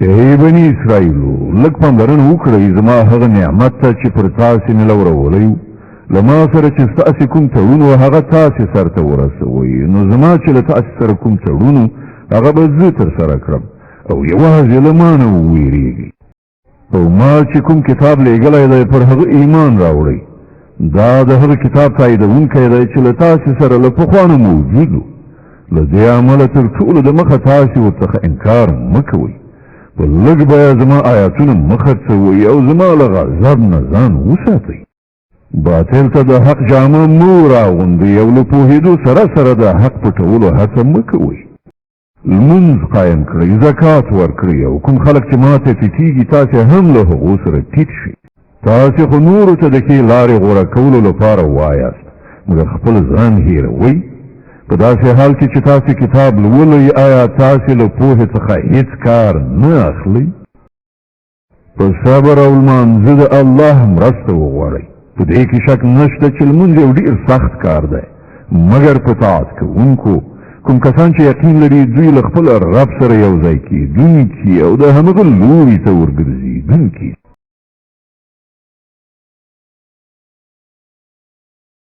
ای بني اسرائیلو لږ پاملرنه وکړئ زما هغه نعمت ته چې پر تاسې مې لورولی و له ما سره چې ستاسې کوم تړون و هغه تاسې سرته ورسوئ نو زما چې له تاسې سره کوم تړون و هغه به زه ترسره کړم او یوازې له ما نه وویرېږئ او ما چې کوم کتاب لیږلی دی پر هغه ایمان راوړئ دا د هغه کتاب تاییدونکی دی چې له تاسې سره له پخوا نه موجود و له دې عمله تر ټولو د مخه تاسې ورڅخه انکار مه کوئ په لږ بیه زما آیاتونه مه خرڅوئ او زما له غضب نه ځان وساتئ باطل ته د حق جامه مه راغوندئ او له پوهېدو سره سره د حق پټولو هڅه مه کوئ لمونځ قایم کړئ زکات ورکړئ او کوم خلک چې ماته ټیټېږي تاسې هم له هغو سره ټیټ شئ تاسې خو نورو ته د ښې لارې غوره کولو لپاره وایاست مګر خپل ځان هېروئ په داسې حال کې چې تاسې کتاب لولئ آیا تاسې له پوهې څخه هیڅ کار نه اخلئ په صبر او لمانځه د الله مرسته وغواړئ په دې کې شک نشته چې لمونځ یو ډېر سخت کار دی مګر په طاعت کوونکو کوم کسان چې یقین لري دوی له خپل رب سره یو ځای کېدونکي او د همغه لوري ته ورګرځېدونکي